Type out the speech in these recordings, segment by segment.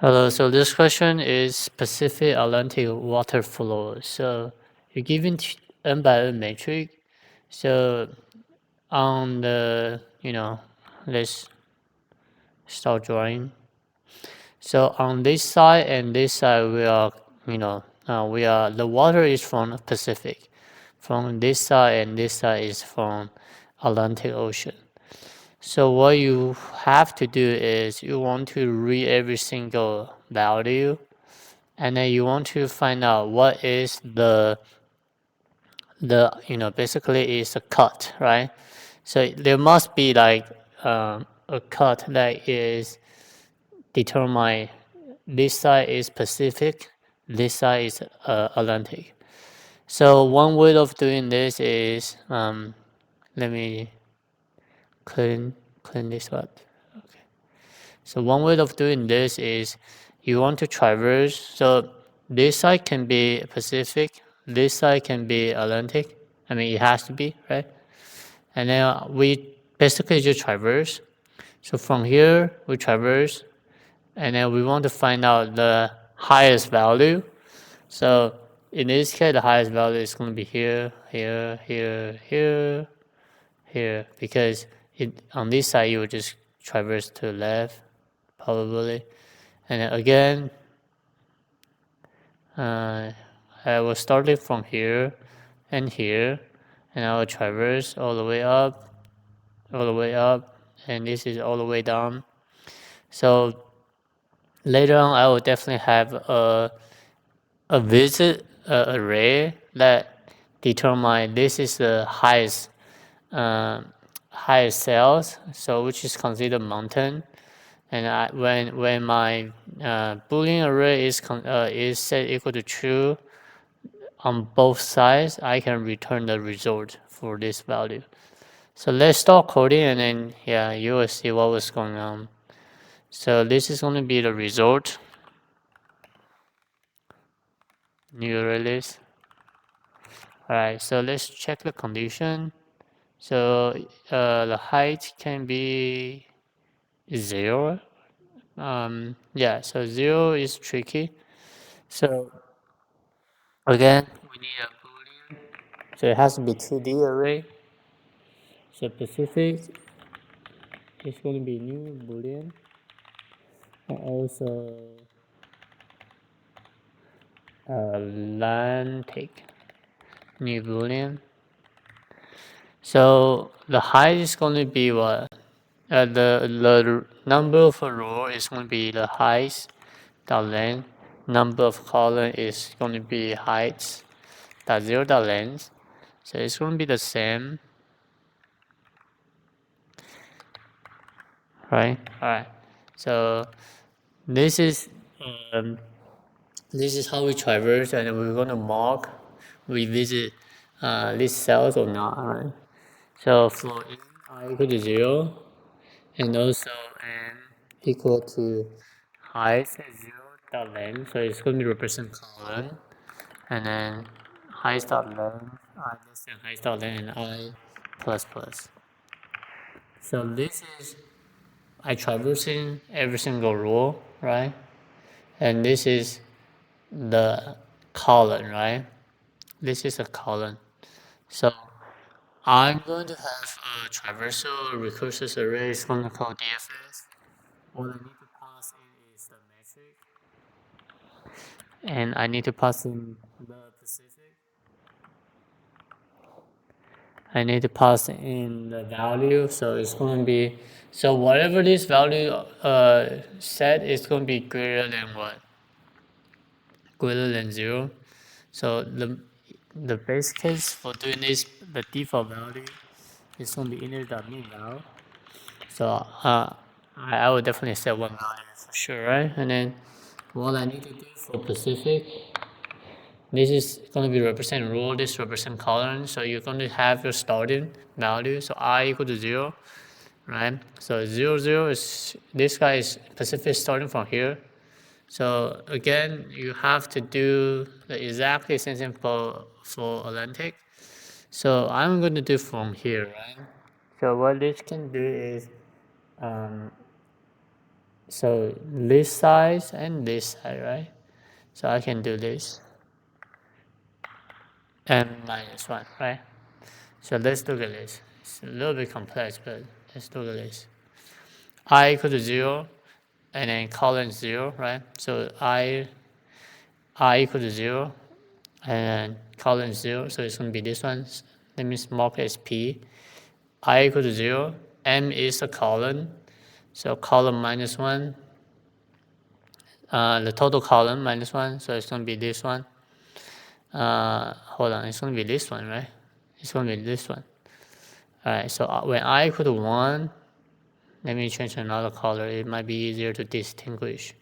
Hello, so this question is Pacific Atlantic water flow. So you're given n by n metric. So on the, let's start drawing. So on this side and this side, the water is from Pacific. From this side and this side is from Atlantic Ocean. So what you have to do is you want to read every single value, and then you want to find out what is basically is a cut, right? So there must be like a cut that is determined. This side is Pacific, this side is Atlantic. So one way of doing this is let me clean this up. Okay. So one way of doing this is you want to traverse. So this side can be Pacific, this side can be Atlantic. I mean, it has to be, right? And then we basically just traverse. So from here, we traverse, and then we want to find out the highest value. So in this case, the highest value is going to be here, here, here, here, here, because on this side, you would just traverse to the left, probably. And then again, I will start it from here and here, and I will traverse all the way up, all the way up, and this is all the way down. So later on, I will definitely have a visit array that determine this is the uh, highest cells, so which is considered mountain. And when my Boolean array is set equal to true on both sides, I can return the result for this value. So let's start coding, and then yeah, you will see what was going on. So this is going to be the result. New release. Alright, so let's check the condition. So the height can be 0. Yeah, so 0 is tricky. So again, we need a boolean. So it has to be 2D array. So Pacific is going to be new boolean, and also Atlantic new boolean. So the height is going to be what? The number of row is going to be the height. The length. Number of column is going to be height. The zero the length. So it's going to be the same, right? All right. So this is um, this is how we traverse, and we're going to mark we visit these cells or not. All right. So for n I equal to 0, and also n equal to height 0 dot length, so it's going to represent column, and then height dot length I less than height dot length and I plus plus. So this is I traversing every single row, right? And this is the column, right? This is a column. So I'm going to have a traversal recursive array. It's going to call DFS. What I need to pass in is the metric, and I need to pass in the Pacific. I need to pass in the value, so it's going to be so whatever this value set is going to be greater than what? Greater than 0. So the base case for doing this, the default value is going to be inner.mean value. So I would definitely set one value for sure, right? And then what I need to do for Pacific, this is going to be represent row, this represent column. So you're going to have your starting value. So I equal to 0, right? So 0, 0 is, this guy is Pacific starting from here. So again, you have to do the exactly same thing for Atlantic. So I'm going to do from here, right? So what this can do is, um, So this side and this side, right? So I can do this. M minus 1, right? So let's look at this. It's a little bit complex, but let's look at this. I equal to 0, and then colon 0, right? So I equal to 0, and then colon 0, so it's going to be this one. Let me mark as P. I equal to 0, M is a column, so column minus 1, the total column minus 1, so it's going to be this one. Hold on, it's going to be this one, right? It's going to be this one. Alright, so when I equal to 1, let me change another color, it might be easier to distinguish.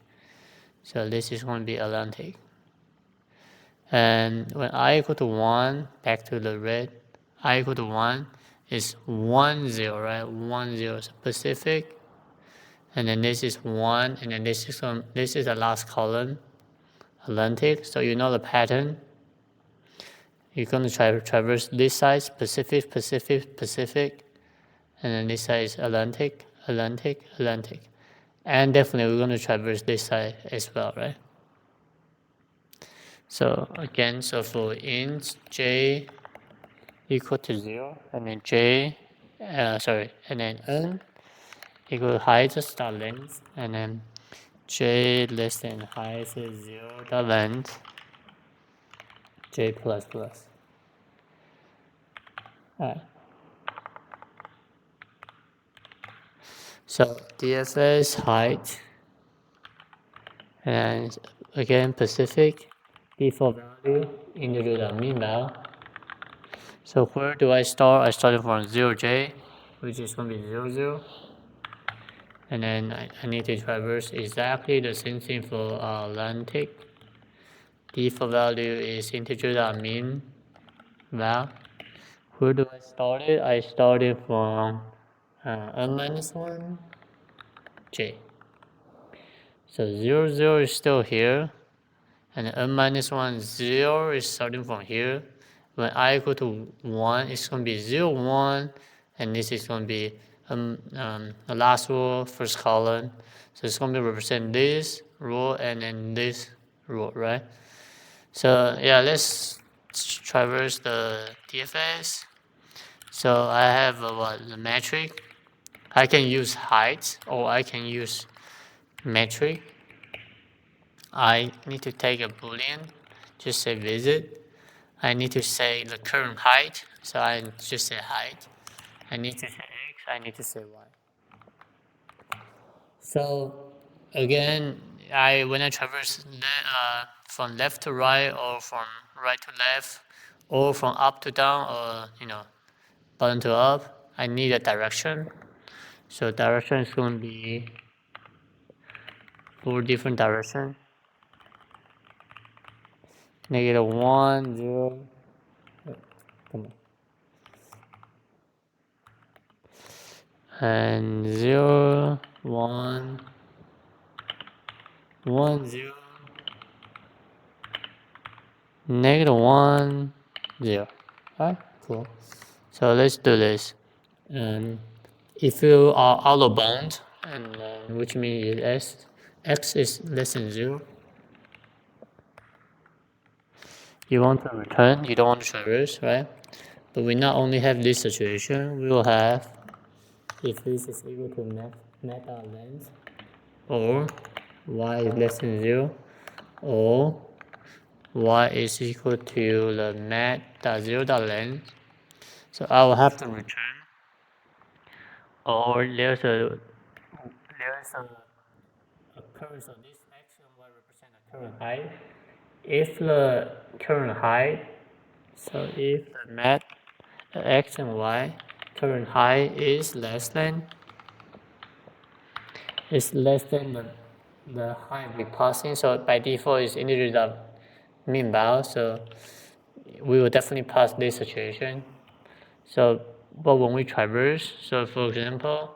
So this is going to be Atlantic. And when I equal to 1, back to the red, I equal to 1 is 1, 0, right? 1, 0 is Pacific. And then this is 1, and then this is the last column, Atlantic. So you know the pattern. You're going to traverse this side, Pacific, Pacific, Pacific. And then this side is Atlantic, Atlantic, Atlantic. And definitely we're going to traverse this side as well, right? So again, so for int j equal to 0, and then and then n equal to height dot length, and then j less than height is 0 dot length, j plus plus. Alright. So DFS height, and again Pacific, default value into the mean value. So where do I start? I started from 0j, which is going to be 0, 0. And then I need to traverse exactly the same thing for Atlantic. Default value is integer.mean val. Where do I start it? I started from n minus 1 j. So 0, 0 is still here, and n minus 1, 0 is starting from here. When I equal to 1, it's going to be 0, 1, and this is going to be the last row, first column. So it's going to represent this row and then this row, right? So yeah, let's traverse the DFS. So I have the metric. I can use height or I can use metric. I need to take a boolean, just say visit. I need to say the current height, so I just say height. I need to say x, I need to say y. So again, when I traverse from left to right or from right to left or from up to down or bottom to up, I need a direction. So direction is going to be 4 different directions. -1, 0, come on. And 0, 1, 1, 0, -1, 0. Alright, cool. So let's do this. If you are out of bound, and which means x is less than 0, you want to return, you don't want to traverse, right? But we not only have this situation, we will have if this is equal to net length, or y is less than 0, or y is equal to the mat.0.length. So I will have to return, or there's a curve, so this x and y represent the current height. If the current height, so if the mat x and y current height is less than the height we're passing, so by default it's integer.mean val, so we will definitely pass this situation. So, but when we traverse, so for example,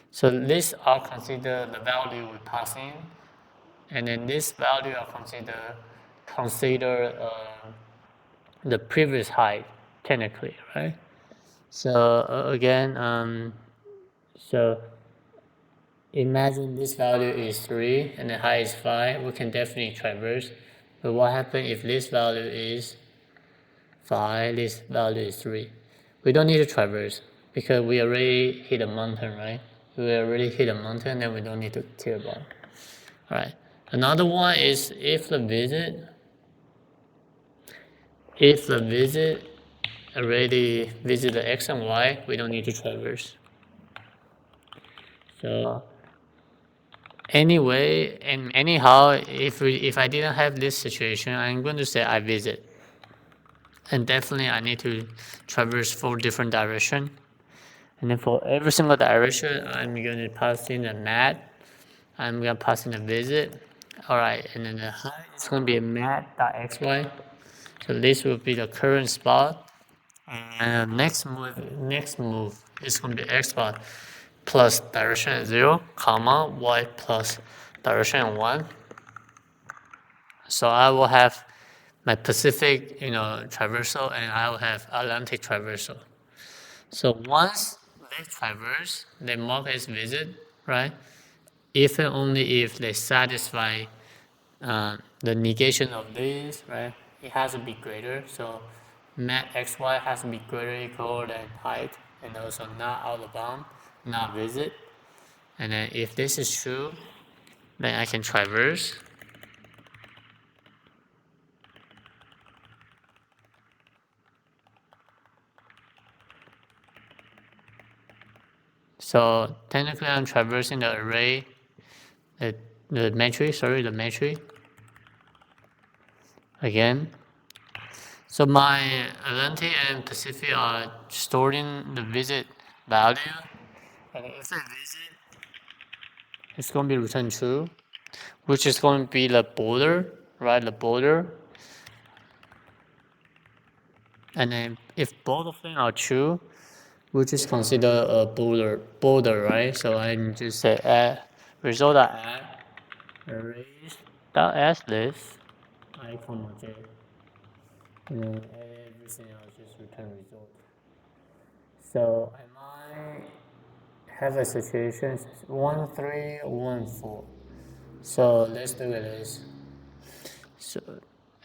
so these are considered the value we pass in, and then this value are considered the previous height technically, right? So again, So imagine this value is 3 and the height is 5. We can definitely traverse. But what happens if this value is 5, this value is 3? We don't need to traverse because we already hit a mountain, right? We already hit a mountain, then we don't need to care about it. All right. Another one is if the visit already visit the x and y, we don't need to traverse. So anyway and anyhow, if I didn't have this situation, I'm going to say I visit, and definitely I need to traverse 4 different directions. And then for every single direction, I'm going to pass in a mat. I'm going to pass in a visit. All right, and then the height is going to be a mat.xy. So this will be the current spot. And next move is going to be x bar plus direction at 0, comma, y plus direction at 1. So I will have my Pacific, traversal, and I will have Atlantic traversal. So once they traverse, they mark as visit, right? If and only if they satisfy the negation of this, right? It has to be greater. So mat xy has to be greater or equal than height, and also not out of bound, not visit. And then if this is true, then I can traverse. So technically I'm traversing the array, the matrix again. So my Atlantic and Pacific are storing the visit value, and if they visit, it's going to be returned true, which is going to be the border, right? The border. And then if both of them are true, which is considered a border, right? So I just say result.add arrays.as list I, j, and then everything else just return result. So I might have a situation 1, 3, 1, 4. So let's do this. So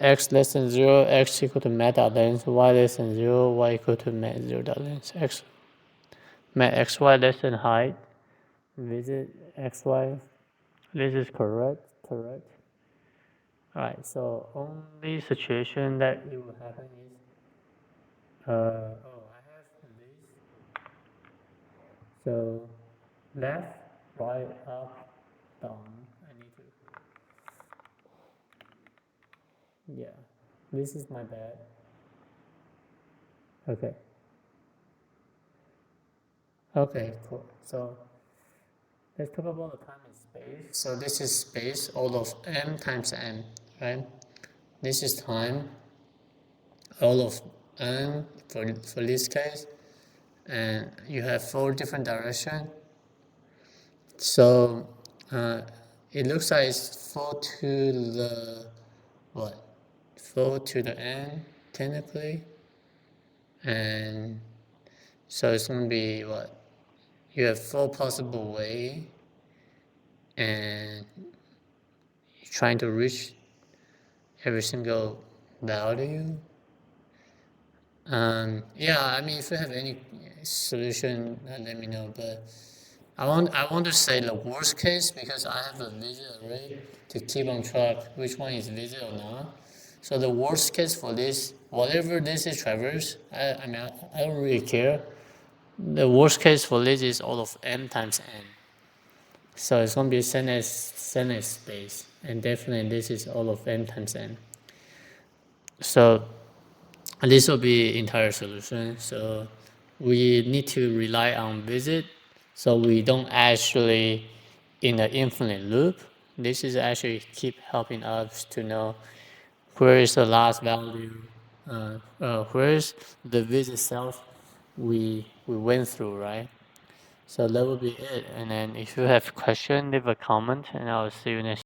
x less than 0, x equal to mat.length, y less than 0, y equal to mat 0.length, x mat xy less than height, visit xy. This is correct. Alright, so only situation that it will happen is I have this. So left, right, up, down. I need to. Yeah, this is my bad. Okay, cool. So let's talk about the time and space. So this is space, all of m times n, right? This is time, all of n for this case, and you have 4 different directions. So it looks like it's 4 to the what? 4 to the n technically, and so it's going to be what? You have 4 possible ways, and you're trying to reach every single value. Yeah, I mean, if you have any solution, let me know. But I want to say the worst case because I have a visit array to keep on track which one is visit or not. So the worst case for this, whatever this is traverse, I mean, I don't really care. The worst case for this is all of m times n. So it's going to be Senate space, and definitely this is all of m times n. So this will be entire solution. So we need to rely on visit, so we don't actually in an infinite loop. This is actually keep helping us to know where is the last value, where is the visit self we went through, right? So that will be it. And then if you have question, leave a comment, and I'll see you next.